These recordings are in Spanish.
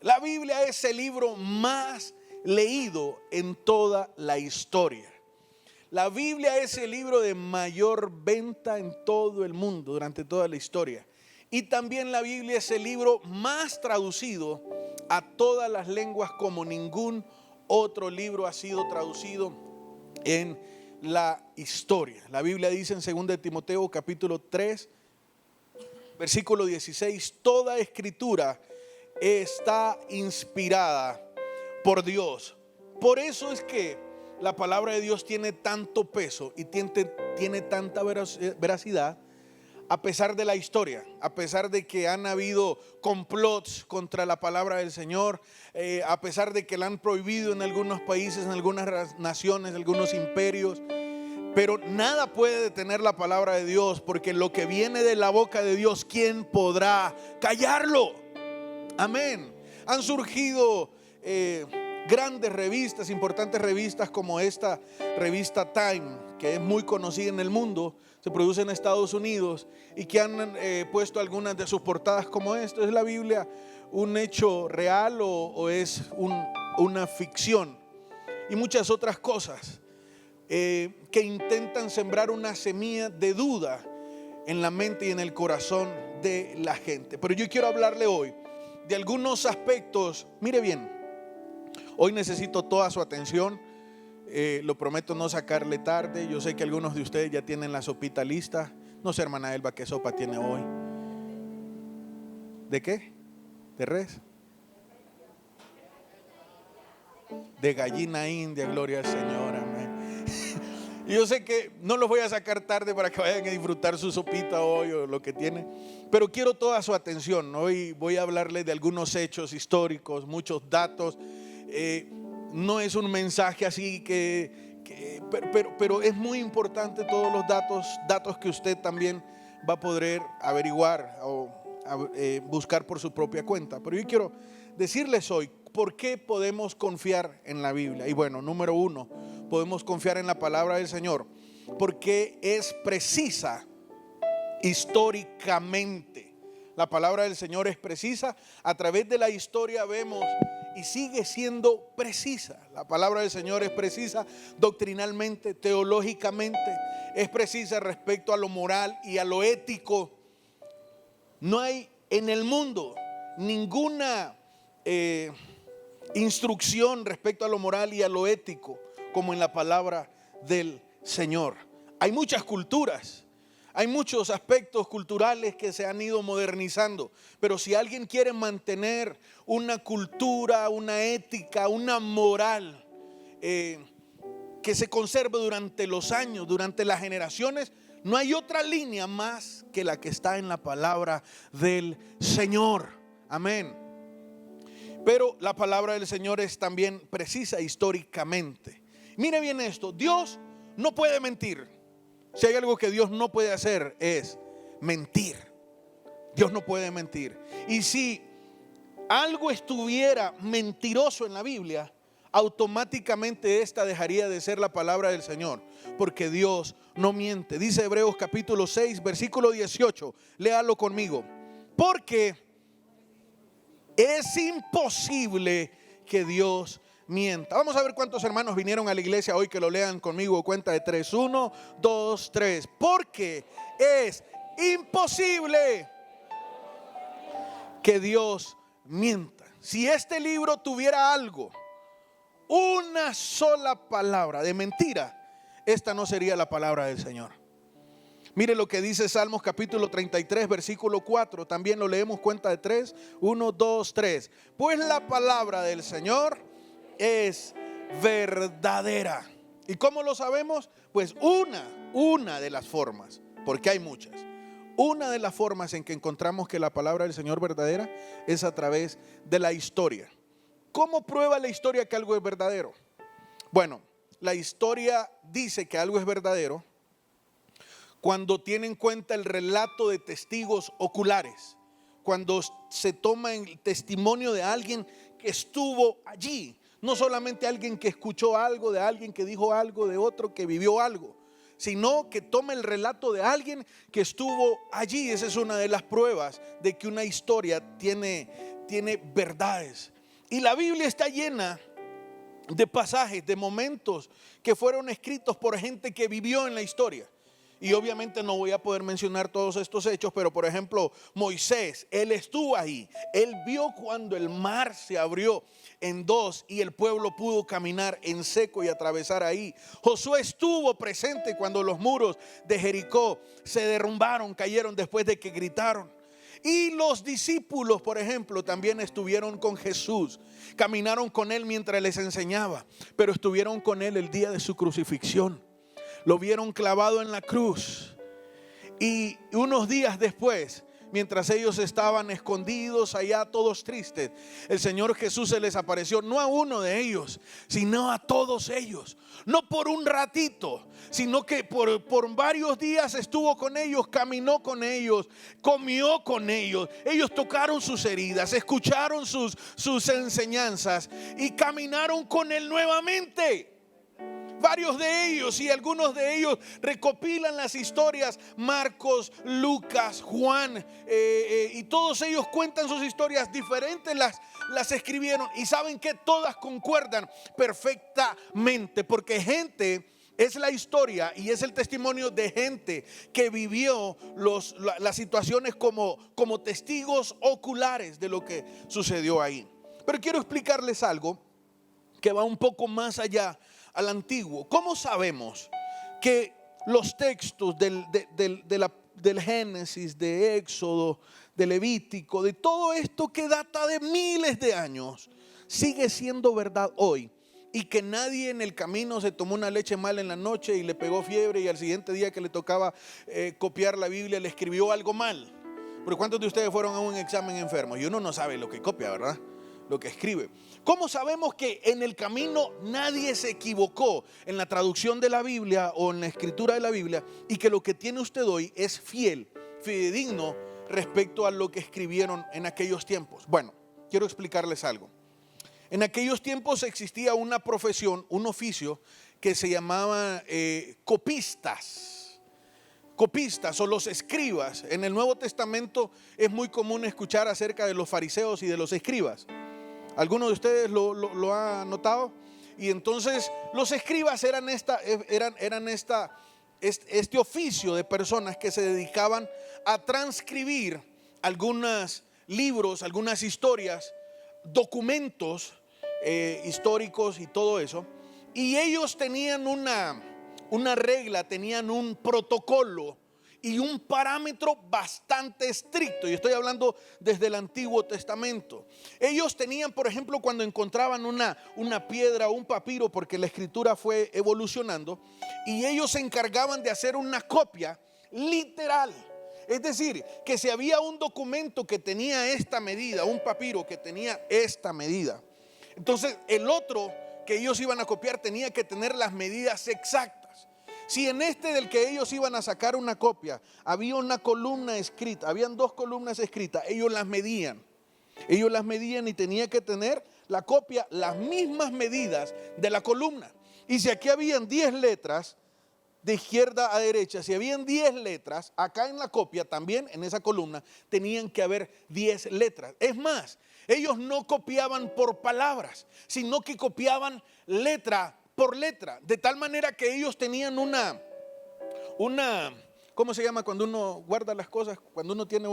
La Biblia es el libro más leído en toda la historia. La Biblia es el libro de mayor venta en todo el mundo durante toda la historia. Y también la Biblia es el libro más traducido a todas las lenguas, como ningún otro libro ha sido traducido en la historia. La Biblia dice en 2 de Timoteo capítulo 3, versículo 16, toda escritura está inspirada por Dios. Por eso es que la palabra de Dios tiene tanto peso y tiene tanta veracidad, a pesar de la historia, a pesar de que han habido complots contra la palabra del Señor, a pesar de que la han prohibido en algunos países, en algunas naciones, algunos imperios. Pero nada puede detener la palabra de Dios, porque lo que viene de la boca de Dios, ¿quién podrá callarlo? Amén. Han surgido grandes revistas, importantes revistas, como esta revista Time, que es muy conocida en el mundo, se produce en Estados Unidos, y que han puesto algunas de sus portadas como esto: ¿es la Biblia un hecho real o es una ficción? Y muchas otras cosas que intentan sembrar una semilla de duda en la mente y en el corazón de la gente. Pero yo quiero hablarle hoy de algunos aspectos. Mire bien, hoy necesito toda su atención. Lo prometo no sacarle tarde. Yo sé que algunos de ustedes ya tienen la sopita lista. No sé, hermana Elba, ¿qué sopa tiene hoy? ¿De qué? ¿De res? De gallina india, gloria al Señor, amén. Y yo sé que no los voy a sacar tarde para que vayan a disfrutar su sopita hoy o lo que tienen, pero quiero toda su atención. Hoy voy a hablarles de algunos hechos históricos, muchos datos. No es un mensaje así pero es muy importante todos los datos que usted también va a poder averiguar o buscar por su propia cuenta. Pero yo quiero decirles hoy por qué podemos confiar en la Biblia. Y bueno, número uno, podemos confiar en la palabra del Señor porque es precisa históricamente. La palabra del Señor es precisa. A través de la historia vemos y sigue siendo precisa. La palabra del Señor es precisa doctrinalmente, teológicamente, es precisa respecto a lo moral y a lo ético. No hay en el mundo ninguna instrucción respecto a lo moral y a lo ético como en la palabra del Señor. Hay muchas culturas, hay muchos aspectos culturales que se han ido modernizando, pero si alguien quiere mantener una cultura, una ética, una moral que se conserve durante los años, durante las generaciones, no hay otra línea más que la que está en la palabra del Señor. Amén. Pero la palabra del Señor es también precisa históricamente. Mire bien esto: Dios no puede mentir. Si hay algo que Dios no puede hacer, es mentir. Dios no puede mentir. Y si algo estuviera mentiroso en la Biblia, automáticamente esta dejaría de ser la palabra del Señor, porque Dios no miente. Dice Hebreos capítulo 6, versículo 18. Léalo conmigo. Porque es imposible que Dios mienta. Vamos a ver cuántos hermanos vinieron a la iglesia hoy, que lo lean conmigo. Cuenta de 3. 1, 2, 3. Porque es imposible que Dios mienta. Si este libro tuviera algo, una sola palabra de mentira, esta no sería la palabra del Señor. Mire lo que dice Salmos capítulo 33, versículo 4. También lo leemos, cuenta de 3. 1, 2, 3. Pues la palabra del Señor es verdadera. ¿Y cómo lo sabemos? Pues una de las formas, porque hay muchas. Una de las formas en que encontramos que la palabra del Señor es verdadera es a través de la historia. ¿Cómo prueba la historia que algo es verdadero? Bueno, la historia dice que algo es verdadero cuando tiene en cuenta el relato de testigos oculares, cuando se toma el testimonio de alguien que estuvo allí, no solamente alguien que escuchó algo, de alguien que dijo algo, de otro que vivió algo, sino que toma el relato de alguien que estuvo allí. Esa es una de las pruebas de que una historia tiene verdades. Y la Biblia está llena de pasajes, de momentos que fueron escritos por gente que vivió en la historia. Y obviamente no voy a poder mencionar todos estos hechos, pero por ejemplo Moisés, él estuvo ahí. Él vio cuando el mar se abrió en dos y el pueblo pudo caminar en seco y atravesar ahí. Josué estuvo presente cuando los muros de Jericó se derrumbaron, cayeron después de que gritaron. Y los discípulos, por ejemplo, también estuvieron con Jesús. Caminaron con él mientras les enseñaba, pero estuvieron con él el día de su crucifixión. Lo vieron clavado en la cruz. Y unos días después, mientras ellos estaban escondidos allá todos tristes, el Señor Jesús se les apareció, no a uno de ellos, sino a todos ellos. No por un ratito, sino que por varios días estuvo con ellos, caminó con ellos, comió con ellos. Ellos tocaron sus heridas, escucharon sus enseñanzas y caminaron con él nuevamente. Varios de ellos, y algunos de ellos recopilan las historias. Marcos, Lucas, Juan, y todos ellos cuentan sus historias diferentes, las escribieron. Y saben que todas concuerdan perfectamente, porque gente es la historia y es el testimonio de gente que vivió las situaciones como testigos oculares de lo que sucedió ahí. Pero quiero explicarles algo que va un poco más allá al antiguo. ¿Cómo sabemos que los textos del Génesis, de Éxodo, de Levítico, de todo esto que data de miles de años, sigue siendo verdad hoy? Y que nadie en el camino se tomó una leche mala en la noche y le pegó fiebre, y al siguiente día que le tocaba copiar la Biblia le escribió algo mal. Porque ¿cuántos de ustedes fueron a un examen enfermos? Y uno no sabe lo que copia, ¿verdad? Lo que escribe. ¿Cómo sabemos que en el camino nadie se equivocó en la traducción de la Biblia o en la escritura de la Biblia, y que lo que tiene usted hoy es fidedigno respecto a lo que escribieron en aquellos tiempos? Bueno, quiero explicarles algo. En aquellos tiempos existía una profesión, un oficio que se llamaba copistas o los escribas. En el Nuevo Testamento es muy común escuchar acerca de los fariseos y de los escribas. ¿Alguno de ustedes lo ha notado? Y entonces los escribas eran este oficio de personas que se dedicaban a transcribir algunos libros, algunas historias, documentos históricos y todo eso. Y ellos tenían una regla, tenían un protocolo y un parámetro bastante estricto. Y estoy hablando desde el Antiguo Testamento. Ellos tenían, por ejemplo, cuando encontraban una piedra o un papiro, porque la escritura fue evolucionando, y ellos se encargaban de hacer una copia literal. Es decir, que si había un documento que tenía esta medida, un papiro que tenía esta medida, entonces el otro que ellos iban a copiar tenía que tener las medidas exactas. Si en este del que ellos iban a sacar una copia había una columna escrita, habían dos columnas escritas, ellos las medían y tenía que tener la copia las mismas medidas de la columna. Y si aquí habían 10 letras, de izquierda a derecha, si habían 10 letras, acá en la copia también, en esa columna, tenían que haber 10 letras. Es más, ellos no copiaban por palabras, sino que copiaban letra por letra, de tal manera que ellos tenían una ¿cómo se llama cuando uno guarda las cosas? Cuando uno tiene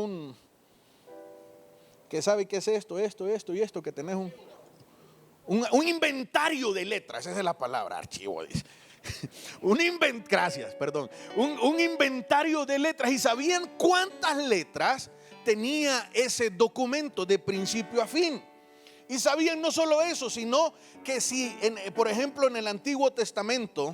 que sabe qué es esto y esto, que tenés un inventario de letras, esa es la palabra, archivo, dice. Un inventario de letras, y sabían cuántas letras tenía ese documento de principio a fin. Y sabían no solo eso, sino que si, por ejemplo, en el Antiguo Testamento,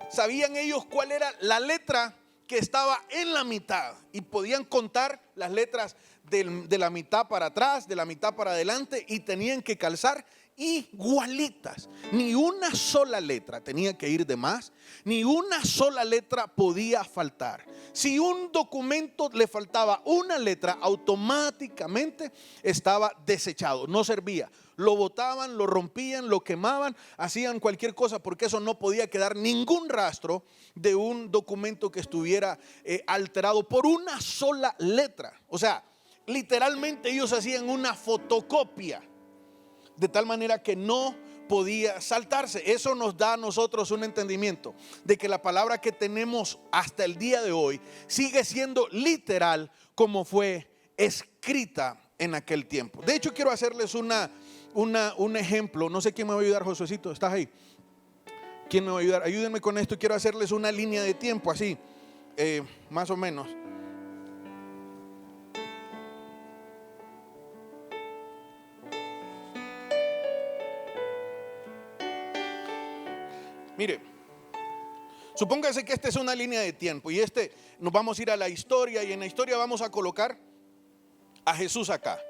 sabían ellos cuál era la letra que estaba en la mitad, y podían contar las letras de la mitad para atrás, de la mitad para adelante, y tenían que calzar igualitas. Ni una sola letra tenía que ir de más, ni una sola letra podía faltar. Si un documento le faltaba una letra, automáticamente estaba desechado, no servía. Lo botaban, lo rompían, lo quemaban, hacían cualquier cosa, porque eso no podía quedar ningún rastro de un documento que estuviera alterado por una sola letra. O sea, literalmente ellos hacían una fotocopia, de tal manera que no podía saltarse. Eso nos da a nosotros un entendimiento de que la palabra que tenemos hasta el día de hoy sigue siendo literal como fue escrita en aquel tiempo. De hecho, quiero hacerles un ejemplo. No sé quién me va a ayudar. Josuecito, ¿estás ahí? ¿Quién me va a ayudar? Ayúdenme con esto. Quiero hacerles una línea de tiempo así, más o menos. Mire, supóngase que esta es una línea de tiempo y nos vamos a ir a la historia, y en la historia vamos a colocar a Jesús acá.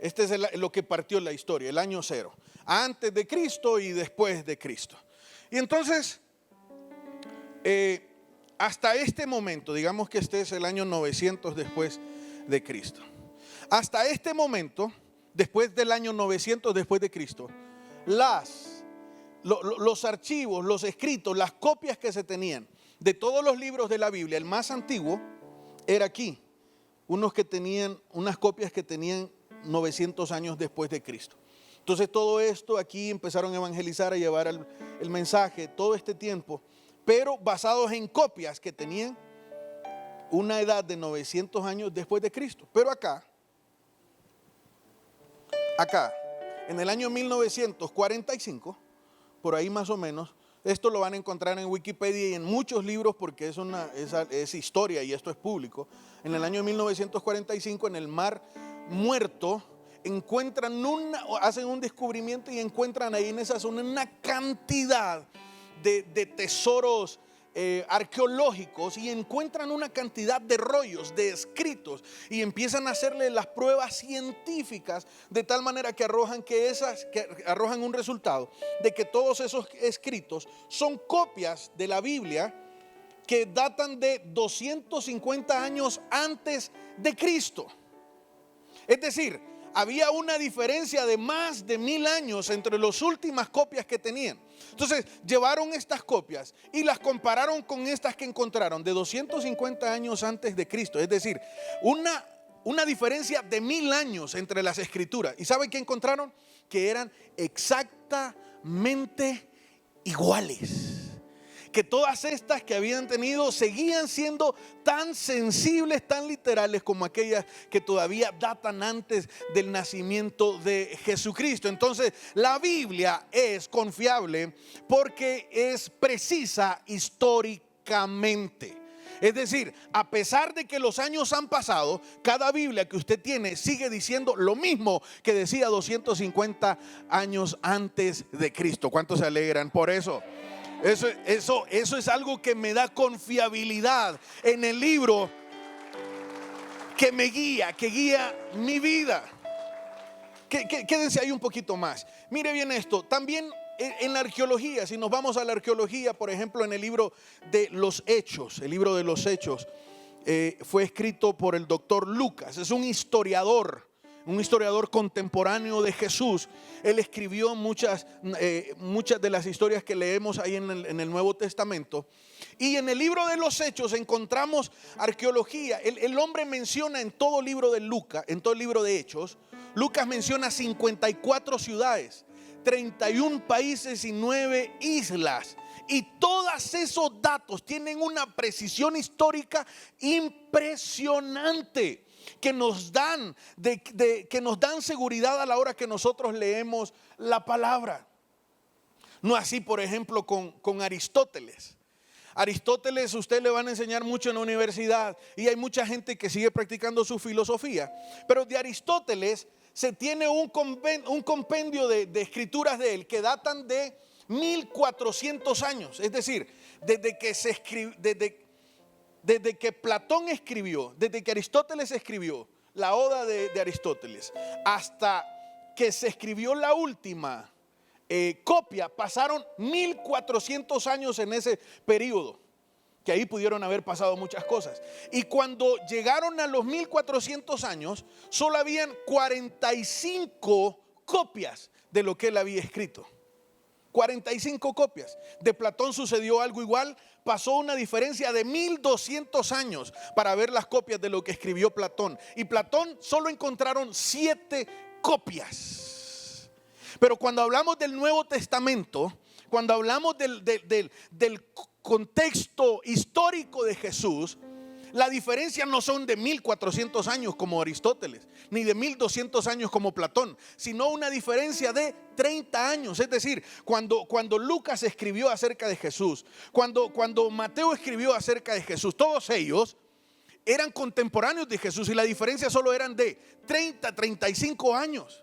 Este es lo que partió la historia, el año 0, antes de Cristo y después de Cristo. Y entonces, hasta este momento, digamos que este es el año 900 después de Cristo. Hasta este momento, después del año 900 después de Cristo, los archivos, los escritos, las copias que se tenían de todos los libros de la Biblia, el más antiguo era aquí, unas copias que tenían 900 años después de Cristo. Entonces todo esto aquí empezaron a evangelizar, a llevar el mensaje todo este tiempo, pero basados en copias que tenían una edad de 900 años después de Cristo. Pero acá, en el año 1945, por ahí más o menos, esto lo van a encontrar en Wikipedia y en muchos libros, porque es historia y esto es público. En el año 1945, en el Mar Muerto, hacen un descubrimiento y encuentran ahí en esa zona una cantidad de tesoros arqueológicos, y encuentran una cantidad de rollos, de escritos, y empiezan a hacerle las pruebas científicas de tal manera que arrojan un resultado de que todos esos escritos son copias de la Biblia que datan de 250 años antes de Cristo. Es decir, había una diferencia de más de 1000 años entre las últimas copias que tenían. Entonces llevaron estas copias y las compararon con estas que encontraron de 250 años antes de Cristo. Es decir, una diferencia de 1000 años entre las escrituras. ¿Y saben qué encontraron? Que eran exactamente iguales. Que todas estas que habían tenido seguían siendo tan sensibles, tan literales como aquellas que todavía datan antes del nacimiento de Jesucristo. Entonces, la Biblia es confiable porque es precisa históricamente. Es decir, a pesar de que los años han pasado, cada Biblia que usted tiene sigue diciendo lo mismo que decía 250 años antes de Cristo. ¿Cuántos se alegran por eso? Eso es algo que me da confiabilidad en el libro que guía mi vida. Quédense ahí un poquito más. Mire bien esto. También en la arqueología, si nos vamos a la arqueología, por ejemplo, en el libro de los Hechos, fue escrito por el doctor Lucas. Es un historiador contemporáneo de Jesús. Él escribió muchas de las historias que leemos ahí en el Nuevo Testamento. Y en el libro de los Hechos encontramos arqueología. El hombre menciona en todo el libro de Lucas, en todo el libro de Hechos, Lucas menciona 54 ciudades, 31 países y 9 islas. Y todos esos datos tienen una precisión histórica impresionante, que nos dan seguridad a la hora que nosotros leemos la palabra. No así, por ejemplo, con Aristóteles. Aristóteles usted le van a enseñar mucho en la universidad y hay mucha gente que sigue practicando su filosofía. Pero de Aristóteles se tiene un compendio de escrituras de él que datan de 1400 años. Es decir, desde que Platón escribió, desde que Aristóteles escribió la Oda de Aristóteles, hasta que se escribió la última copia, pasaron 1400 años en ese periodo, que ahí pudieron haber pasado muchas cosas. Y cuando llegaron a los 1400 años, solo habían 45 copias de lo que él había escrito. 45 copias. De Platón sucedió algo igual. Pasó una diferencia de 1200 años para ver las copias de lo que escribió Platón. Y Platón solo encontraron 7 copias. Pero cuando hablamos del Nuevo Testamento, cuando hablamos del contexto histórico de Jesús, la diferencia no son de 1400 años como Aristóteles, ni de 1200 años como Platón, sino una diferencia de 30 años. Es decir, cuando Lucas escribió acerca de Jesús, cuando Mateo escribió acerca de Jesús, todos ellos eran contemporáneos de Jesús y la diferencia solo eran de 30, 35 años.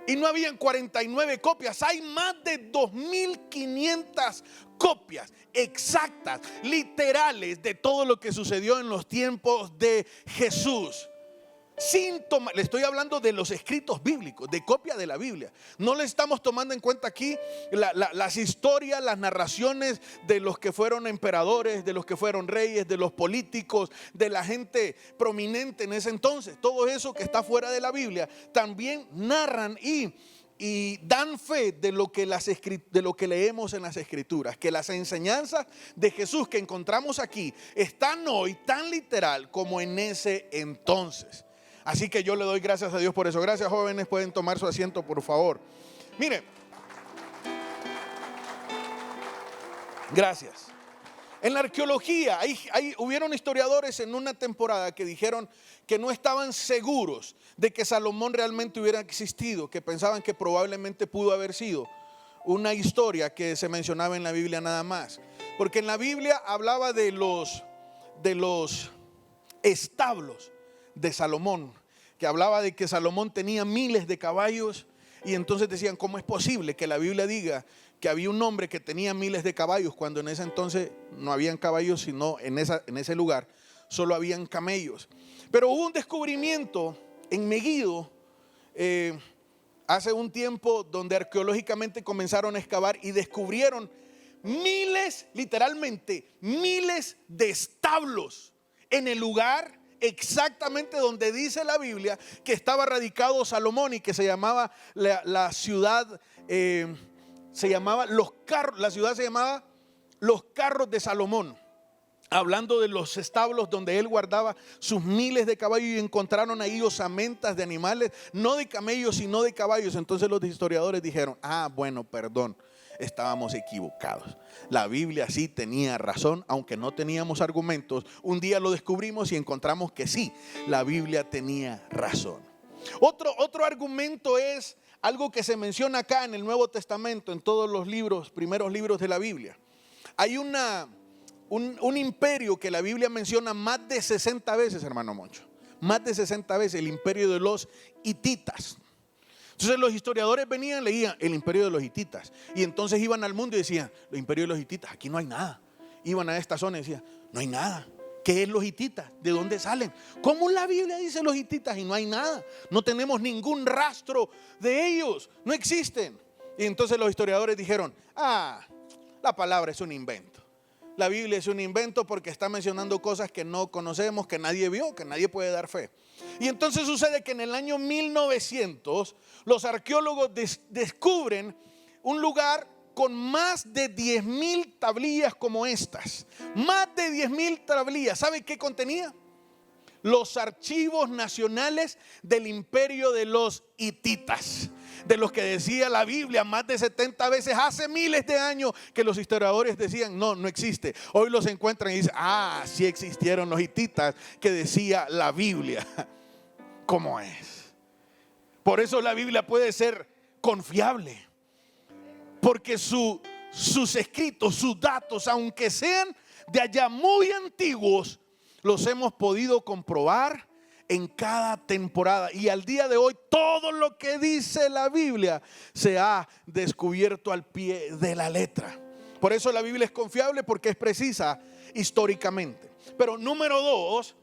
Y no habían 49 copias, hay más de 2500 copias exactas, literales de todo lo que sucedió en los tiempos de Jesús. Le estoy hablando de los escritos bíblicos, de copia de la Biblia. No le estamos tomando en cuenta aquí las historias, las narraciones de los que fueron emperadores, de los que fueron reyes, de los políticos, de la gente prominente en ese entonces. Todo eso que está fuera de la Biblia también narran y dan fe de lo que leemos en las Escrituras, que las enseñanzas de Jesús que encontramos aquí están hoy tan literal como en ese entonces. Así que yo le doy gracias a Dios por eso. Gracias, jóvenes, pueden tomar su asiento, por favor. Mire, gracias. En la arqueología hubieron historiadores en una temporada que dijeron que no estaban seguros de que Salomón realmente hubiera existido, que pensaban que probablemente pudo haber sido una historia que se mencionaba en la Biblia nada más. Porque en la Biblia hablaba de los establos de Salomón, que hablaba de que Salomón tenía miles de caballos. Y entonces decían, ¿cómo es posible que la Biblia diga que había un hombre que tenía miles de caballos cuando en ese entonces no habían caballos, sino en ese lugar solo habían camellos? Pero hubo un descubrimiento en Megiddo hace un tiempo, donde arqueológicamente comenzaron a excavar y descubrieron miles, literalmente miles de establos en el lugar exactamente donde dice la Biblia que estaba radicado Salomón, y que se llamaba la ciudad, la ciudad se llamaba Los Carros de Salomón, hablando de los establos donde él guardaba sus miles de caballos. Y encontraron ahí osamentas de animales, no de camellos sino de caballos. Entonces los historiadores dijeron, bueno, perdón, estábamos equivocados. La Biblia sí tenía razón, aunque no teníamos argumentos. Un día lo descubrimos y encontramos que sí, la Biblia tenía razón. Otro argumento es algo que se menciona acá en el Nuevo Testamento, en todos los primeros libros de la Biblia. Hay un imperio que la Biblia menciona más de 60 veces, hermano Moncho. Más de 60 veces, el imperio de los hititas. Entonces los historiadores venían, leían el imperio de los hititas, y entonces iban al mundo y decían, el imperio de los hititas, aquí no hay nada. Iban a esta zona y decían, no hay nada. ¿Qué es los hititas? ¿De dónde salen? ¿Cómo la Biblia dice los hititas y no hay nada? No tenemos ningún rastro de ellos, no existen. Y entonces los historiadores dijeron, la palabra es un invento. La Biblia es un invento porque está mencionando cosas que no conocemos, que nadie vio, que nadie puede dar fe. Y entonces sucede que en el año 1900 los arqueólogos descubren un lugar con más de 10,000 tablillas como estas. Más de 10,000 tablillas. ¿Sabe qué contenía? Los archivos nacionales del imperio de los hititas, de los que decía la Biblia más de 70 veces hace miles de años, que los historiadores decían no existe. Hoy los encuentran y dicen, sí existieron los hititas que decía la Biblia. ¿Cómo es? Por eso la Biblia puede ser confiable, porque sus escritos, sus datos, aunque sean de allá muy antiguos, los hemos podido comprobar en cada temporada. Y al día de hoy todo lo que dice la Biblia se ha descubierto al pie de la letra. Por eso la Biblia es confiable, porque es precisa históricamente. Pero número 2,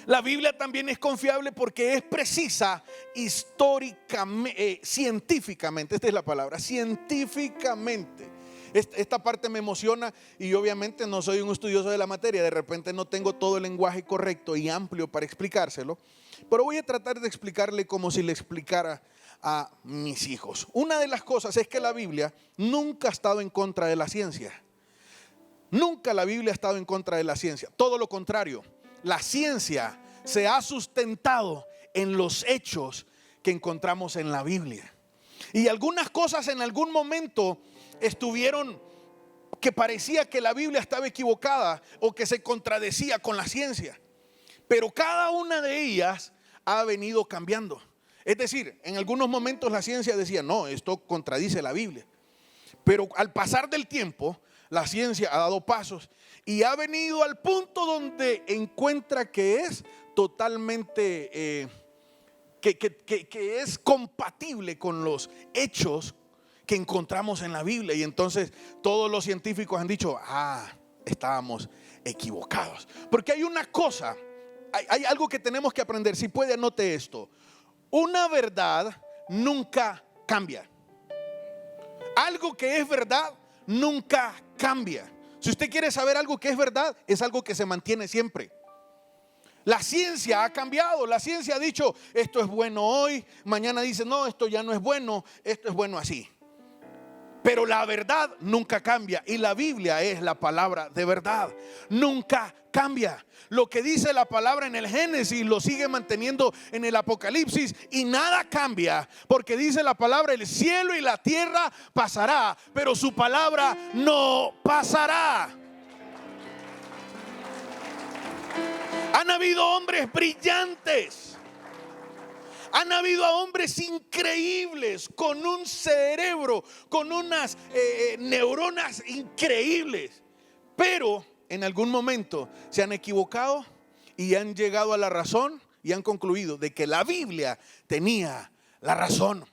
La Biblia también es confiable porque es precisa históricamente, científicamente. Esta es la palabra, científicamente. Esta parte me emociona y obviamente no soy un estudioso de la materia. De repente no tengo todo el lenguaje correcto y amplio para explicárselo. Pero voy a tratar de explicarle como si le explicara a mis hijos. Una de las cosas es que la Biblia nunca ha estado en contra de la ciencia. Nunca la Biblia ha estado en contra de la ciencia. Todo lo contrario. La ciencia se ha sustentado en los hechos que encontramos en la Biblia. Y algunas cosas en algún momento estuvieron que parecía que la Biblia estaba equivocada o que se contradecía con la ciencia. Pero cada una de ellas ha venido cambiando. Es decir, en algunos momentos la ciencia decía, no, esto contradice la Biblia. Pero al pasar del tiempo, la ciencia ha dado pasos y ha venido al punto donde encuentra que es totalmente, que es compatible con los hechos que encontramos en la Biblia. Y entonces todos los científicos han dicho, estábamos equivocados. Porque hay una cosa, hay algo que tenemos que aprender. Si puede, anote esto. Una verdad nunca cambia. Algo que es verdad nunca cambia. Si usted quiere saber algo que es verdad, es algo que se mantiene siempre. La ciencia ha cambiado. La ciencia ha dicho, esto es bueno hoy, mañana dice, no, esto ya no es bueno, esto es bueno así. Pero la verdad nunca cambia y la Biblia es la palabra de verdad. Nunca cambia. Lo que dice la palabra en el Génesis lo sigue manteniendo en el Apocalipsis y nada cambia, porque dice la palabra, el cielo y la tierra pasará, pero su palabra no pasará. Han habido hombres brillantes. Han habido hombres increíbles con un cerebro, con unas neuronas increíbles. Pero en algún momento se han equivocado y han llegado a la razón y han concluido de que la Biblia tenía la razón.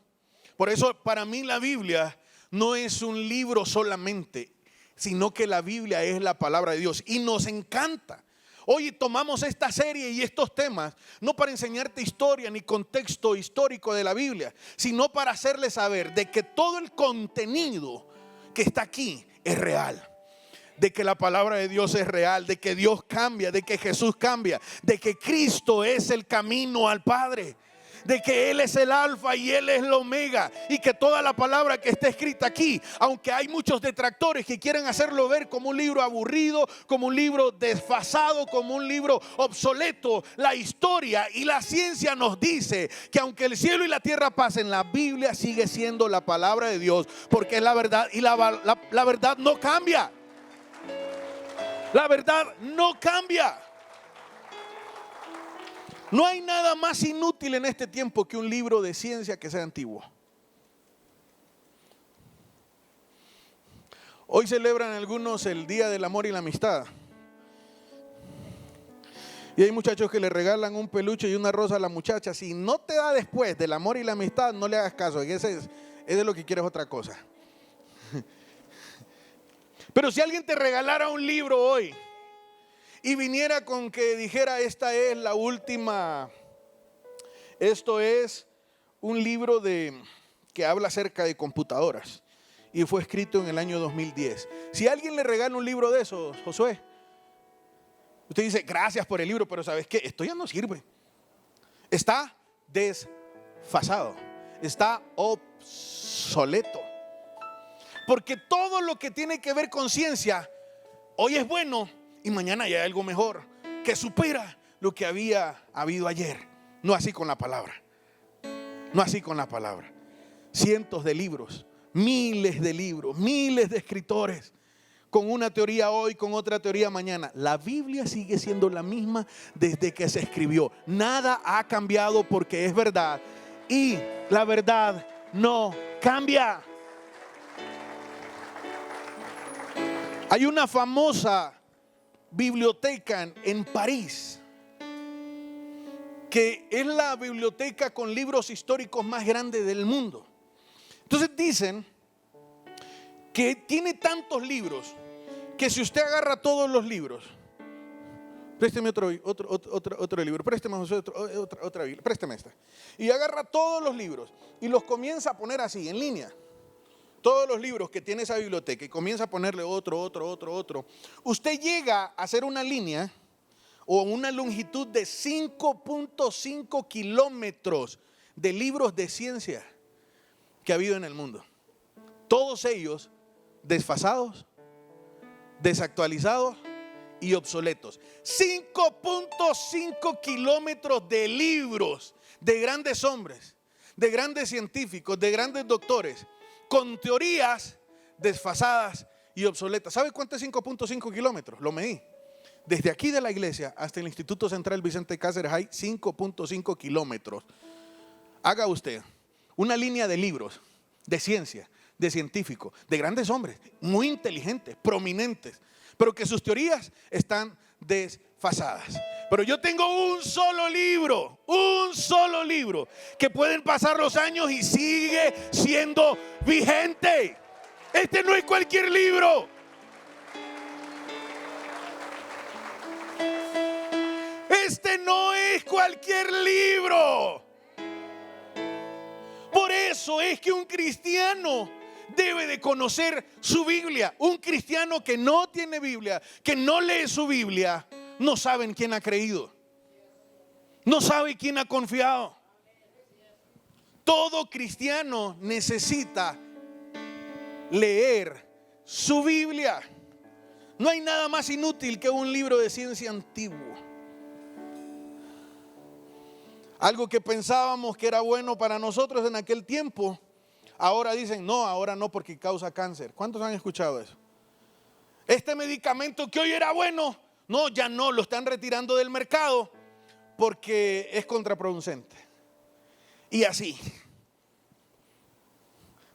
Por eso para mí la Biblia no es un libro solamente, sino que la Biblia es la palabra de Dios y nos encanta. Hoy tomamos esta serie y estos temas no para enseñarte historia ni contexto histórico de la Biblia, sino para hacerle saber de que todo el contenido que está aquí es real. De que la palabra de Dios es real, de que Dios cambia, de que Jesús cambia, de que Cristo es el camino al Padre, de que Él es el alfa y Él es el omega, y que toda la palabra que está escrita aquí, aunque hay muchos detractores que quieren hacerlo ver como un libro aburrido, como un libro desfasado, como un libro obsoleto, la historia y la ciencia nos dice que aunque el cielo y la tierra pasen, la Biblia sigue siendo la palabra de Dios, porque es la verdad y la verdad no cambia. La verdad no cambia. No hay nada más inútil en este tiempo que un libro de ciencia que sea antiguo. Hoy celebran algunos el Día del Amor y la Amistad. Y hay muchachos que le regalan un peluche y una rosa a la muchacha. Si no te da después del amor y la amistad, no le hagas caso. Ese es lo que quieres, otra cosa. Pero si alguien te regalara un libro hoy y viniera con que dijera, esta es la última, esto es un libro que habla acerca de computadoras y fue escrito en el año 2010. Si alguien le regala un libro de esos, Josué, usted dice, gracias por el libro, pero ¿sabes qué? Esto ya no sirve. Está desfasado, está obsoleto. Porque todo lo que tiene que ver con ciencia, hoy es bueno y mañana ya hay algo mejor que supera lo que había habido ayer. No así con la palabra. No así con la palabra. Cientos de libros, miles de escritores, con una teoría hoy, con otra teoría mañana. La Biblia sigue siendo la misma desde que se escribió. Nada ha cambiado porque es verdad. Y la verdad no cambia. Hay una famosa biblioteca en París, que es la biblioteca con libros históricos más grande del mundo. Entonces dicen que tiene tantos libros que si usted agarra todos los libros, Présteme otro libro, présteme otra Biblia, présteme esta. Y agarra todos los libros y los comienza a poner así, en línea. Todos los libros que tiene esa biblioteca y comienza a ponerle otro. Usted llega a hacer una línea o una longitud de 5.5 kilómetros de libros de ciencia que ha habido en el mundo. Todos ellos desfasados, desactualizados y obsoletos. 5.5 kilómetros de libros de grandes hombres, de grandes científicos, de grandes doctores, con teorías desfasadas y obsoletas. ¿Sabe cuánto es 5.5 kilómetros? Lo medí. Desde aquí de la iglesia hasta el Instituto Central Vicente Cáceres hay 5.5 kilómetros. Haga usted una línea de libros, de ciencia, de científicos, de grandes hombres, muy inteligentes, prominentes, pero que sus teorías están desfasadas. Pero yo tengo un solo libro, que pueden pasar los años y sigue siendo vigente. Este no es cualquier libro. Este no es cualquier libro. Por eso es que un cristiano debe de conocer su Biblia. Un cristiano que no tiene Biblia, que no lee su Biblia, no sabe en quién ha creído, no sabe quién ha confiado. Todo cristiano necesita leer su Biblia. No hay nada más inútil que un libro de ciencia antiguo. Algo que pensábamos que era bueno para nosotros en aquel tiempo, ahora dicen, no, ahora no porque causa cáncer. ¿Cuántos han escuchado eso? Este medicamento que hoy era bueno, no, ya no, lo están retirando del mercado porque es contraproducente. Y así.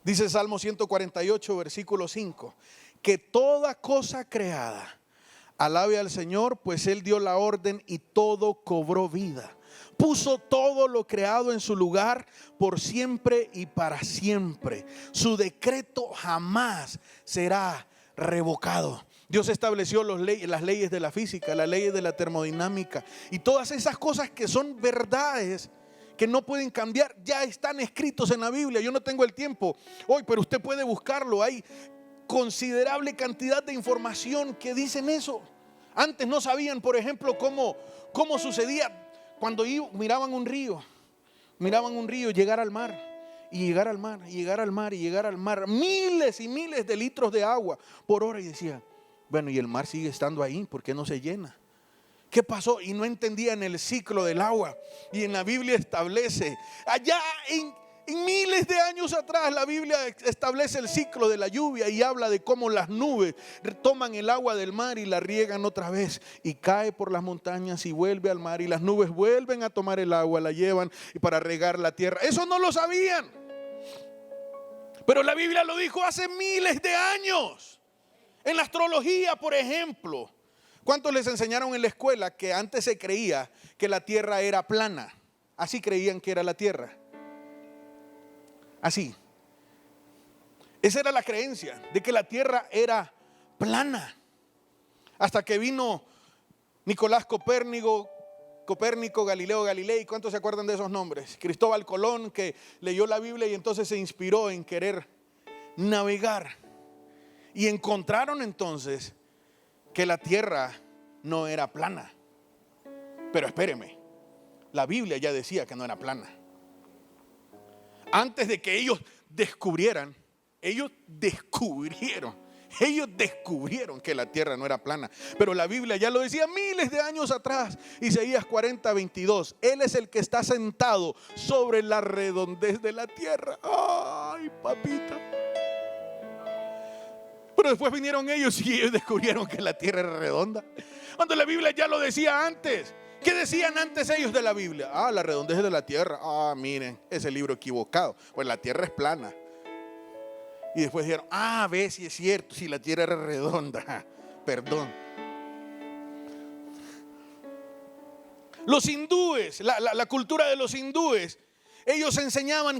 Dice Salmo 148, versículo 5, que toda cosa creada alabe al Señor, pues Él dio la orden y todo cobró vida. Puso todo lo creado en su lugar por siempre y para siempre. Su decreto jamás será revocado. Dios estableció las leyes de la física, las leyes de la termodinámica y todas esas cosas que son verdades que no pueden cambiar, ya están escritos en la Biblia. Yo no tengo el tiempo hoy, pero usted puede buscarlo. Hay considerable cantidad de información que dicen eso. Antes no sabían, por ejemplo, cómo sucedía cuando miraban un río, llegar al mar, y llegar al mar, y llegar al mar, y llegar al mar, miles y miles de litros de agua por hora, y decían, bueno, y el mar sigue estando ahí, ¿por qué no se llena? ¿Qué pasó? Y no entendían el ciclo del agua. Y en la Biblia establece, allá en miles de años atrás, la Biblia establece el ciclo de la lluvia y habla de cómo las nubes toman el agua del mar y la riegan otra vez y cae por las montañas y vuelve al mar y las nubes vuelven a tomar el agua, la llevan y para regar la tierra. Eso no lo sabían, pero la Biblia lo dijo hace miles de años. En la astrología, por ejemplo, ¿cuántos les enseñaron en la escuela que antes se creía que la tierra era plana? Así creían que era la tierra. Así. Esa era la creencia de que la tierra era plana. Hasta que vino Nicolás Copérnico, Galileo Galilei. ¿Cuántos se acuerdan de esos nombres? Cristóbal Colón, que leyó la Biblia y entonces se inspiró en querer navegar. Y encontraron entonces que la tierra no era plana. Pero espéreme, la Biblia ya decía que no era plana. Antes de que ellos descubrieron que la tierra no era plana. Pero la Biblia ya lo decía miles de años atrás. Isaías 40:22. Él es el que está sentado sobre la redondez de la tierra. Ay, papita. Pero después vinieron ellos y ellos descubrieron que la tierra era redonda, cuando la Biblia ya lo decía antes. ¿Qué decían antes ellos de la Biblia? La redondez de la tierra. Miren, ese libro equivocado. Pues la tierra es plana. Y después dijeron, ve si es cierto, si la tierra era redonda. Perdón. Los hindúes, la cultura de los hindúes, ellos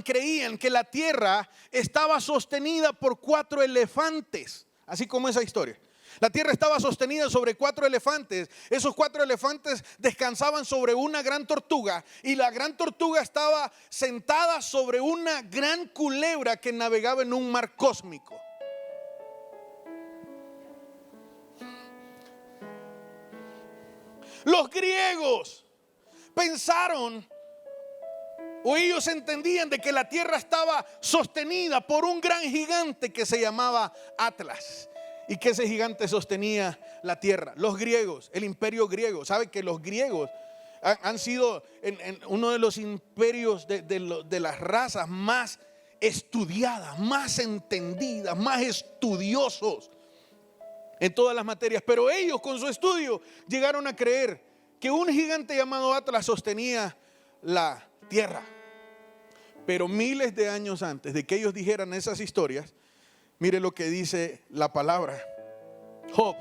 creían que la tierra estaba sostenida por 4 elefantes. Así como esa historia. La tierra estaba sostenida sobre 4 elefantes. Esos 4 elefantes descansaban sobre una gran tortuga y la gran tortuga estaba sentada sobre una gran culebra que navegaba en un mar cósmico. Los griegos pensaron, o ellos entendían, de que la tierra estaba sostenida por un gran gigante que se llamaba Atlas, y que ese gigante sostenía la tierra. Los griegos, el imperio griego. ¿Sabe que los griegos han sido en uno de los imperios de las razas más estudiadas, más entendidas, más estudiosos en todas las materias? Pero ellos, con su estudio, llegaron a creer que un gigante llamado Atlas sostenía la tierra. Pero miles de años antes de que ellos dijeran esas historias, mire lo que dice la palabra. Job,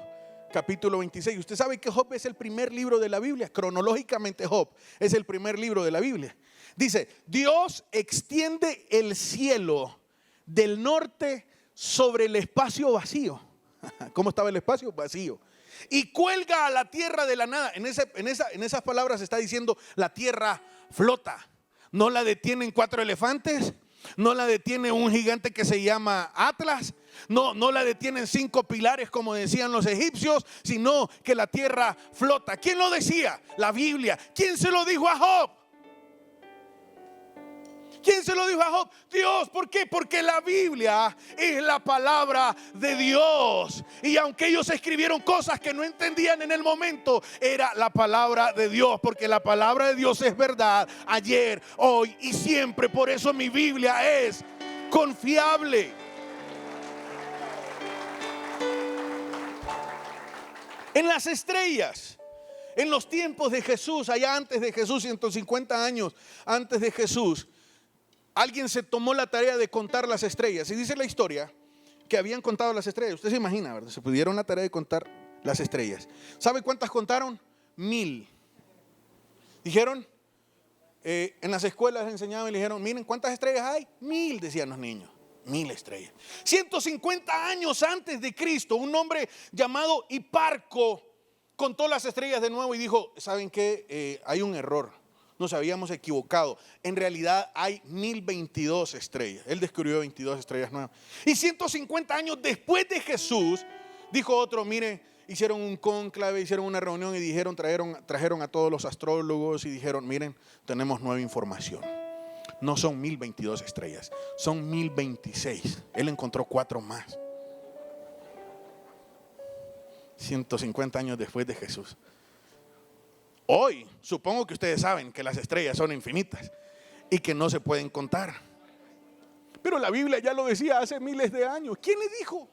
capítulo 26. Usted sabe que Job es el primer libro de la Biblia. Cronológicamente Job es el primer libro de la Biblia. Dice: Dios extiende el cielo del norte sobre el espacio vacío. ¿Cómo estaba el espacio? Vacío. Y cuelga a la tierra de la nada. En esas palabras está diciendo: la tierra flota. No la detienen 4 elefantes. No la detiene un gigante que se llama Atlas. No la detienen 5 pilares como decían los egipcios, sino que la tierra flota. ¿Quién lo decía? La Biblia. ¿Quién se lo dijo a Job? ¿Quién se lo dijo a Job? Dios. ¿Por qué? Porque la Biblia es la palabra de Dios. Y aunque ellos escribieron cosas que no entendían en el momento, era la palabra de Dios. Porque la palabra de Dios es verdad ayer, hoy y siempre. Por eso mi Biblia es confiable. En las estrellas, en los tiempos de Jesús, allá antes de Jesús, 150 años antes de Jesús, alguien se tomó la tarea de contar las estrellas. Y dice la historia que habían contado las estrellas. Usted se imagina, ¿verdad? Se pudieron la tarea de contar las estrellas. ¿Sabe cuántas contaron? 1000. Dijeron, en las escuelas les enseñaban y le dijeron: miren, ¿cuántas estrellas hay? 1000, decían los niños. 1000 estrellas. 150 años antes de Cristo, un hombre llamado Hiparco contó las estrellas de nuevo y dijo: ¿saben qué? Hay un error. Nos habíamos equivocado. En realidad hay 1022 estrellas. Él descubrió 22 estrellas nuevas. Y 150 años después de Jesús, dijo otro: mire, hicieron un cónclave, hicieron una reunión y dijeron, trajeron a todos los astrólogos y dijeron: miren, tenemos nueva información. No son 1022 estrellas, son 1026. Él encontró 4 más. 150 años después de Jesús. Hoy, supongo que ustedes saben que las estrellas son infinitas y que no se pueden contar. Pero la Biblia ya lo decía hace miles de años. ¿Quién le dijo?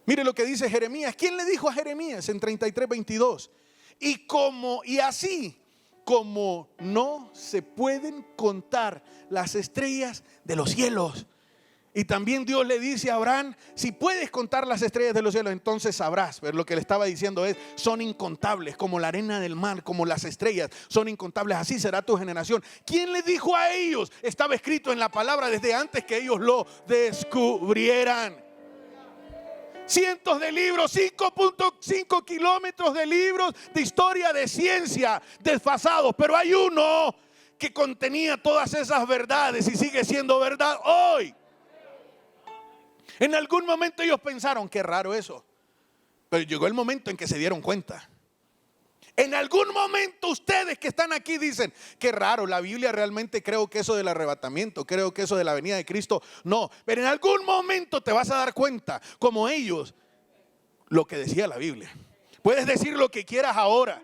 Mire lo que dice Jeremías. ¿Quién le dijo a Jeremías en 33:22? Y así como no se pueden contar las estrellas de los cielos. Y también Dios le dice a Abraham: si puedes contar las estrellas de los cielos, entonces sabrás. Pero lo que le estaba diciendo es: son incontables, como la arena del mar, como las estrellas, son incontables, así será tu generación. ¿Quién le dijo a ellos? Estaba escrito en la palabra desde antes que ellos lo descubrieran. Cientos de libros, 5.5 kilómetros de libros de historia de ciencia desfasados, pero hay uno que contenía todas esas verdades y sigue siendo verdad hoy. En algún momento ellos pensaron: qué raro eso. Pero llegó el momento en que se dieron cuenta. En algún momento ustedes que están aquí dicen: qué raro, la Biblia realmente creo que eso del arrebatamiento, creo que eso de la venida de Cristo, no. Pero en algún momento te vas a dar cuenta, como ellos, lo que decía la Biblia. Puedes decir lo que quieras ahora,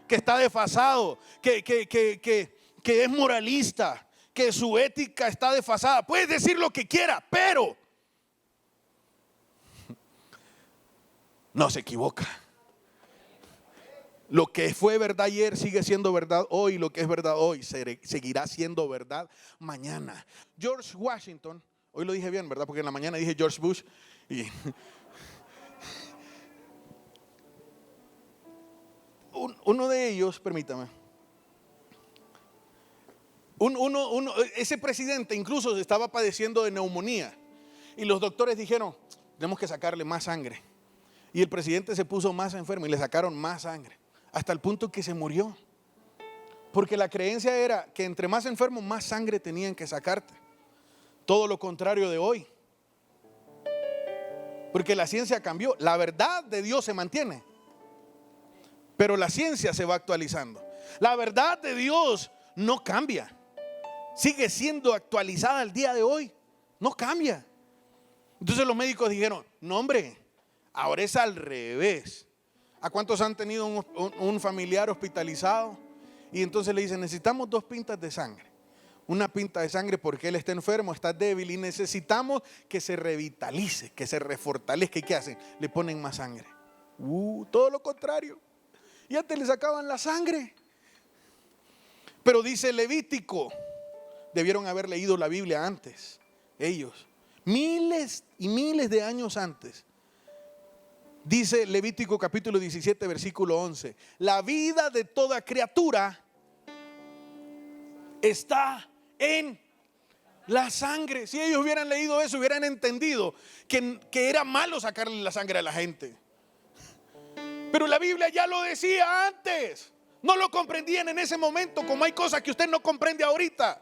que está desfasado, que es moralista, que su ética está desfasada. Puedes decir lo que quieras, pero no se equivoca. Lo que fue verdad ayer sigue siendo verdad hoy. Lo que es verdad hoy seguirá siendo verdad mañana. George Washington, hoy lo dije bien, ¿verdad? Porque en la mañana dije George Bush y uno de ellos, permítame, ese presidente incluso estaba padeciendo de neumonía y los doctores dijeron: tenemos que sacarle más sangre. Y el presidente se puso más enfermo y le sacaron más sangre, hasta el punto que se murió. Porque la creencia era que entre más enfermo, más sangre tenían que sacarte. Todo lo contrario de hoy. Porque la ciencia cambió. La verdad de Dios se mantiene, pero la ciencia se va actualizando. La verdad de Dios no cambia. Sigue siendo actualizada el día de hoy. No cambia. Entonces los médicos dijeron, no hombre, ahora es al revés. ¿A cuántos han tenido un familiar hospitalizado? Y entonces le dicen, necesitamos 2 pintas de sangre. Una pinta de sangre porque él está enfermo, está débil y necesitamos que se revitalice, que se refortalezca. ¿Y qué hacen? Le ponen más sangre. Todo lo contrario. Y antes le sacaban la sangre. Pero dice Levítico, debieron haber leído la Biblia antes, ellos, miles y miles de años antes. Dice Levítico capítulo 17 versículo 11, la vida de toda criatura está en la sangre. Si ellos hubieran leído eso, hubieran entendido que era malo sacarle la sangre a la gente. Pero la Biblia ya lo decía antes. No lo comprendían en ese momento, como hay cosas que usted no comprende ahorita,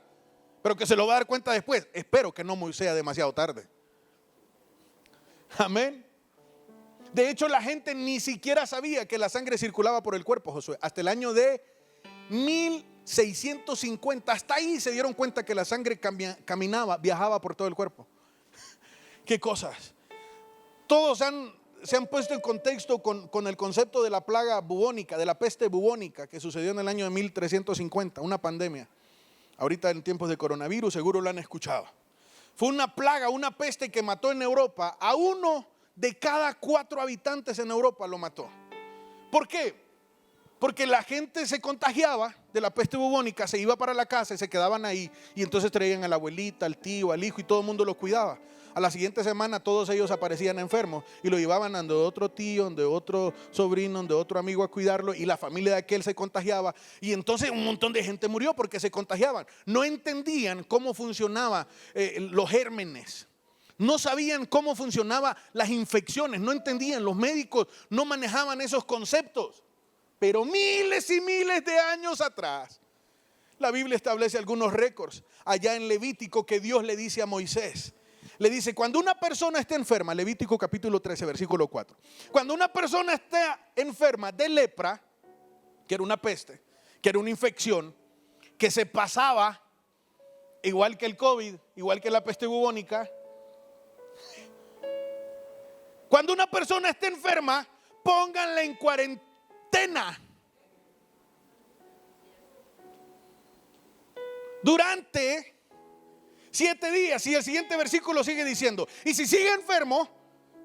pero que se lo va a dar cuenta después. Espero que no sea demasiado tarde. Amén. De hecho, la gente ni siquiera sabía que la sangre circulaba por el cuerpo, Josué. Hasta el año de 1650, hasta ahí se dieron cuenta que la sangre caminaba, viajaba por todo el cuerpo. ¿Qué cosas? Todos se han puesto en contexto con el concepto de la plaga bubónica, de la peste bubónica que sucedió en el año de 1350, una pandemia. Ahorita en tiempos de coronavirus seguro lo han escuchado. Fue una plaga, una peste que mató en Europa a 1 de cada 4 habitantes en Europa lo mató. ¿Por qué? Porque la gente se contagiaba de la peste bubónica, se iba para la casa y se quedaban ahí. Y entonces traían a la abuelita, al tío, al hijo y todo el mundo los cuidaba. A la siguiente semana todos ellos aparecían enfermos y lo llevaban donde otro tío, donde otro sobrino, donde otro amigo a cuidarlo, y la familia de aquel se contagiaba. Y entonces un montón de gente murió porque se contagiaban. No entendían cómo funcionaban los gérmenes. No sabían cómo funcionaban las infecciones, no entendían, los médicos no manejaban esos conceptos. Pero miles y miles de años atrás, la Biblia establece algunos récords. Allá en Levítico, que Dios le dice a Moisés, le dice, cuando una persona esté enferma, Levítico capítulo 13, versículo 4. Cuando una persona está enferma de lepra, que era una peste, que era una infección, que se pasaba igual que el COVID, igual que la peste bubónica. Cuando una persona esté enferma, pónganla en cuarentena durante 7 días. Y el siguiente versículo sigue diciendo, y si sigue enfermo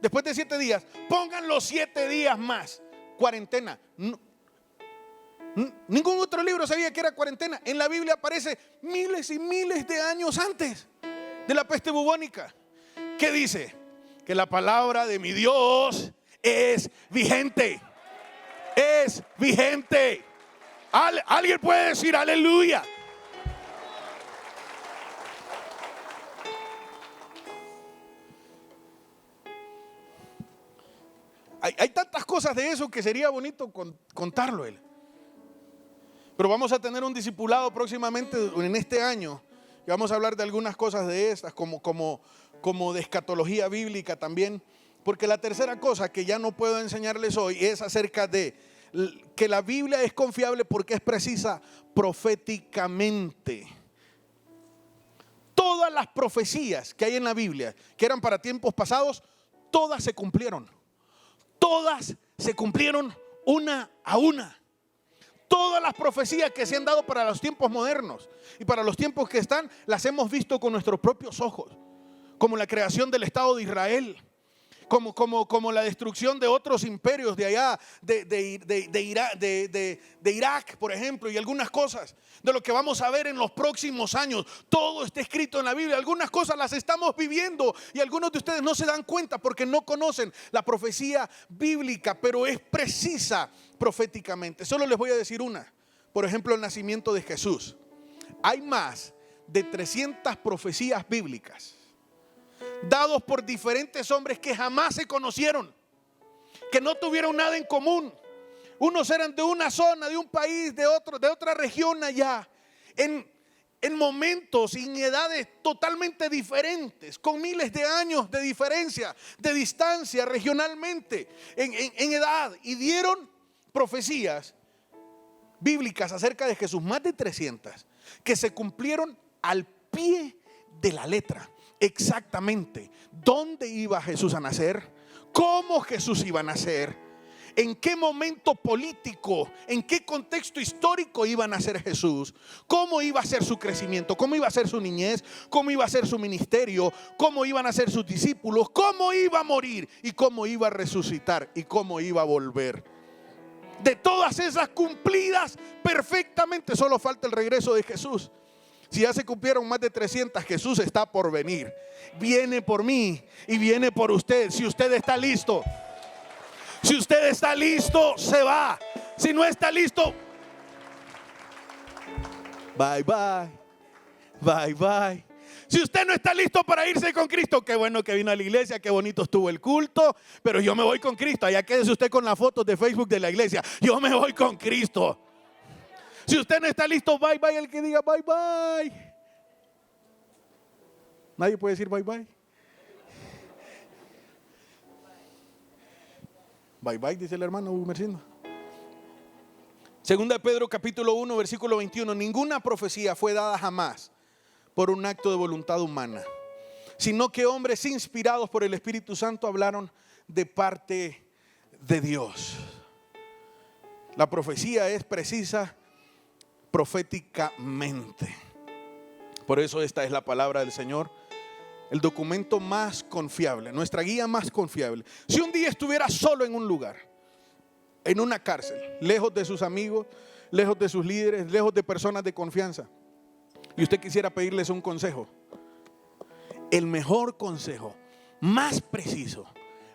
después de 7 días, pónganlo 7 días más. Cuarentena. Ningún otro libro sabía que era cuarentena. En la Biblia aparece miles y miles de años antes de la peste bubónica. ¿Qué dice? Que la palabra de mi Dios es vigente. Es vigente. Alguien puede decir aleluya. Hay tantas cosas de eso que sería bonito contarlo él. Pero vamos a tener un discipulado próximamente en este año y vamos a hablar de algunas cosas de estas como de escatología bíblica también. Porque la tercera cosa que ya no puedo enseñarles hoy es acerca de que la Biblia es confiable porque es precisa proféticamente. Todas las profecías que hay en la Biblia, que eran para tiempos pasados, todas se cumplieron. Todas se cumplieron una a una. Todas las profecías que se han dado para los tiempos modernos y para los tiempos que están, las hemos visto con nuestros propios ojos. Como la creación del Estado de Israel, como la destrucción de otros imperios de allá, de Irak, por ejemplo, y algunas cosas de lo que vamos a ver en los próximos años. Todo está escrito en la Biblia. Algunas cosas las estamos viviendo y algunos de ustedes no se dan cuenta porque no conocen la profecía bíblica, pero es precisa proféticamente. Solo les voy a decir una. Por ejemplo, el nacimiento de Jesús. Hay más de 300 profecías bíblicas dados por diferentes hombres que jamás se conocieron, que no tuvieron nada en común. Unos eran de una zona, de un país, de otra región allá, en momentos y en edades totalmente diferentes, con miles de años de diferencia, de distancia regionalmente, en edad, y dieron profecías bíblicas acerca de Jesús, más de 300, que se cumplieron al pie de la letra. Exactamente dónde iba Jesús a nacer, cómo Jesús iba a nacer, en qué momento político, en qué contexto histórico iba a nacer Jesús, cómo iba a ser su crecimiento, cómo iba a ser su niñez, cómo iba a ser su ministerio, cómo iban a ser sus discípulos, cómo iba a morir y cómo iba a resucitar y cómo iba a volver. De todas esas cumplidas perfectamente, solo falta el regreso de Jesús. Si ya se cumplieron más de 300, Jesús está por venir. Viene por mí y viene por usted. Si usted está listo, si usted está listo, se va. Si no está listo, bye bye, bye bye. Si usted no está listo para irse con Cristo, qué bueno que vino a la iglesia, qué bonito estuvo el culto, pero yo me voy con Cristo. Allá quédese usted con las fotos de Facebook de la iglesia. Yo me voy con Cristo. Si usted no está listo, bye bye, el que diga bye bye. Nadie puede decir bye bye. Bye bye, dice el hermano Mercindo. Segunda de Pedro capítulo 1 versículo 21. Ninguna profecía fue dada jamás por un acto de voluntad humana, sino que hombres inspirados por el Espíritu Santo hablaron de parte de Dios. La profecía es precisa proféticamente. Por eso esta es la palabra del Señor, el documento más confiable, nuestra guía más confiable. Si un día estuviera solo en un lugar, en una cárcel, lejos de sus amigos, lejos de sus líderes, lejos de personas de confianza, y usted quisiera pedirles un consejo, el mejor consejo, más preciso,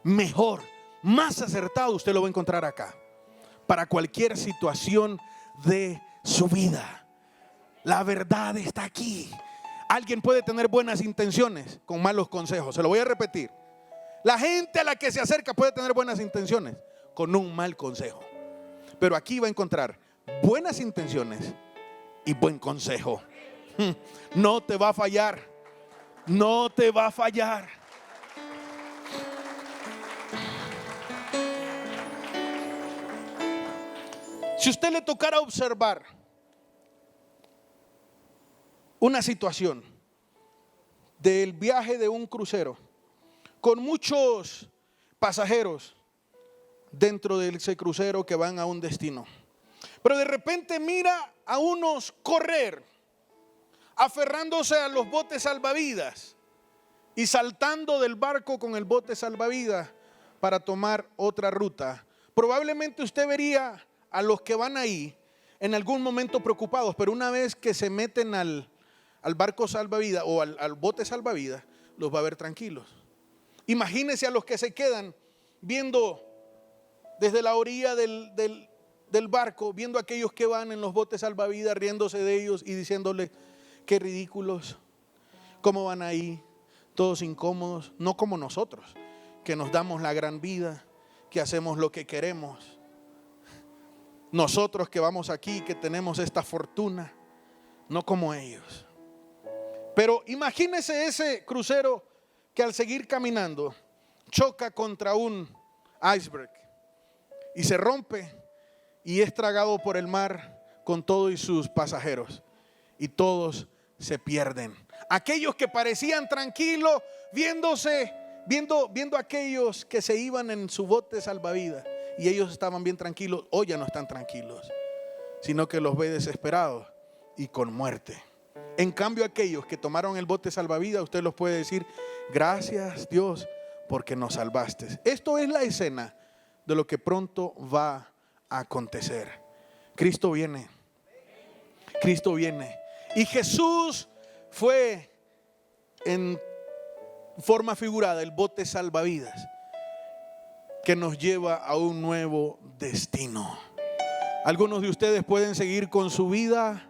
mejor, más acertado, usted lo va a encontrar acá, para cualquier situación de su vida. La verdad está aquí. Alguien puede tener buenas intenciones con malos consejos. Se lo voy a repetir. La gente a la que se acerca puede tener buenas intenciones con un mal consejo, pero aquí va a encontrar buenas intenciones y buen consejo. No te va a fallar. No te va a fallar. Si usted le tocara observar una situación del viaje de un crucero con muchos pasajeros dentro de ese crucero que van a un destino, pero de repente mira a unos correr, aferrándose a los botes salvavidas y saltando del barco con el bote salvavidas para tomar otra ruta, probablemente usted vería a los que van ahí en algún momento preocupados, pero una vez que se meten al barco salvavidas o al bote salvavidas, los va a ver tranquilos. Imagínese a los que se quedan viendo desde la orilla del barco, viendo a aquellos que van en los botes salvavidas, riéndose de ellos y diciéndole qué ridículos, cómo van ahí, todos incómodos, no como nosotros, que nos damos la gran vida, que hacemos lo que queremos. Nosotros que vamos aquí, que tenemos esta fortuna, no como ellos. Pero imagínese ese crucero que al seguir caminando choca contra un iceberg y se rompe y es tragado por el mar con todos y sus pasajeros, y todos se pierden. Aquellos que parecían tranquilos viendo a aquellos que se iban en su bote salvavidas y ellos estaban bien tranquilos, hoy ya no están tranquilos, sino que los ve desesperados y con muerte. En cambio, aquellos que tomaron el bote salvavidas, usted los puede decir: gracias Dios porque nos salvaste. Esto es la escena de lo que pronto va a acontecer. Cristo viene. Cristo viene. Y Jesús fue en forma figurada el bote salvavidas que nos lleva a un nuevo destino. Algunos de ustedes pueden seguir con su vida,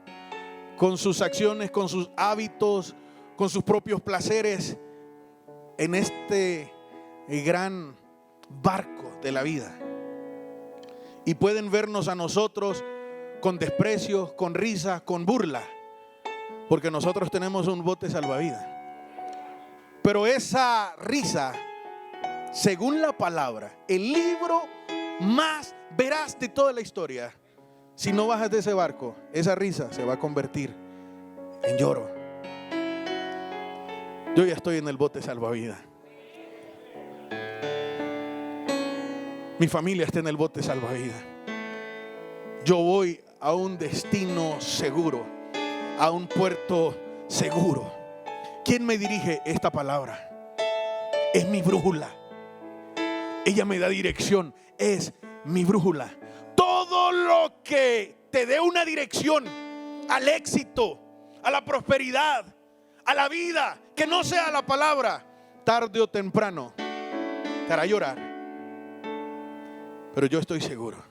con sus acciones, con sus hábitos, con sus propios placeres en este gran barco de la vida. Y pueden vernos a nosotros con desprecio, con risa, con burla, porque nosotros tenemos un bote salvavidas. Pero esa risa, según la palabra, el libro más veraz de toda la historia, si no bajas de ese barco, esa risa se va a convertir en lloro. Yo ya estoy en el bote salvavidas. Mi familia está en el bote salvavidas. Yo voy a un destino seguro, a un puerto seguro. ¿Quién me dirige esta palabra? Es mi brújula. Ella me da dirección. Es mi brújula. Todo lo que te dé una dirección al éxito, a la prosperidad, a la vida, que no sea la palabra, tarde o temprano te hará llorar. Pero yo estoy seguro.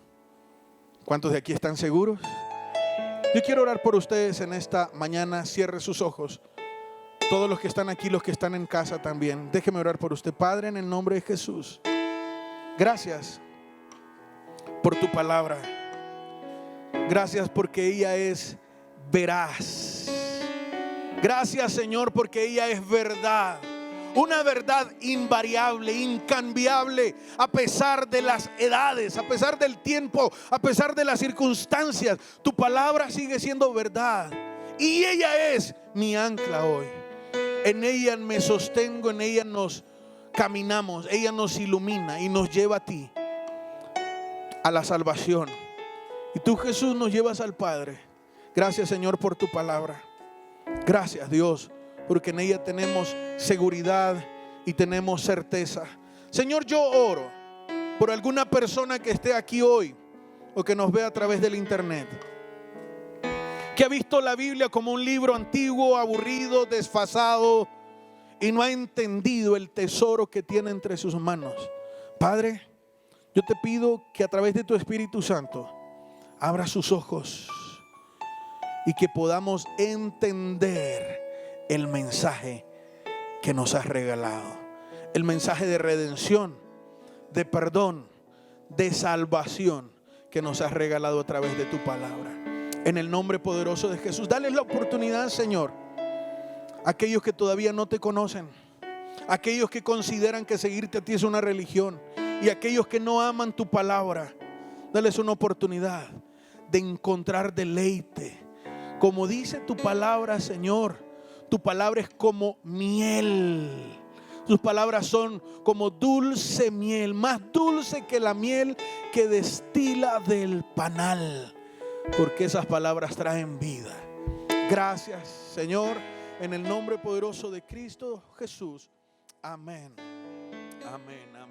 ¿Cuántos de aquí están seguros? Yo quiero orar por ustedes en esta mañana. Cierre sus ojos. Todos los que están aquí, los que están en casa también. Déjeme orar por usted. Padre, en el nombre de Jesús, gracias por tu palabra. Gracias porque ella es veraz. Gracias, Señor, porque ella es verdad. Una verdad invariable, incambiable, a pesar de las edades, a pesar del tiempo, a pesar de las circunstancias. Tu palabra sigue siendo verdad. Y ella es mi ancla hoy. En ella me sostengo, en ella nos caminamos. Ella nos ilumina y nos lleva a ti, a la salvación. Y tú, Jesús, nos llevas al Padre. Gracias, Señor, por tu palabra. Gracias, Dios, porque en ella tenemos seguridad y tenemos certeza. Señor, yo oro por alguna persona que esté aquí hoy o que nos vea a través del internet, que ha visto la Biblia como un libro antiguo, aburrido, desfasado y no ha entendido el tesoro que tiene entre sus manos. Padre, yo te pido que a través de tu Espíritu Santo abra sus ojos y que podamos entender el mensaje que nos has regalado. El mensaje de redención, de perdón, de salvación que nos has regalado a través de tu palabra. En el nombre poderoso de Jesús, dale la oportunidad, Señor, a aquellos que todavía no te conocen, a aquellos que consideran que seguirte a ti es una religión, y a aquellos que no aman tu palabra. Dales una oportunidad de encontrar deleite. Como dice tu palabra, Señor, tu palabra es como miel. Tus palabras son como dulce miel, más dulce que la miel que destila del panal, porque esas palabras traen vida. Gracias, Señor, en el nombre poderoso de Cristo Jesús. Amén. Amén. Amén.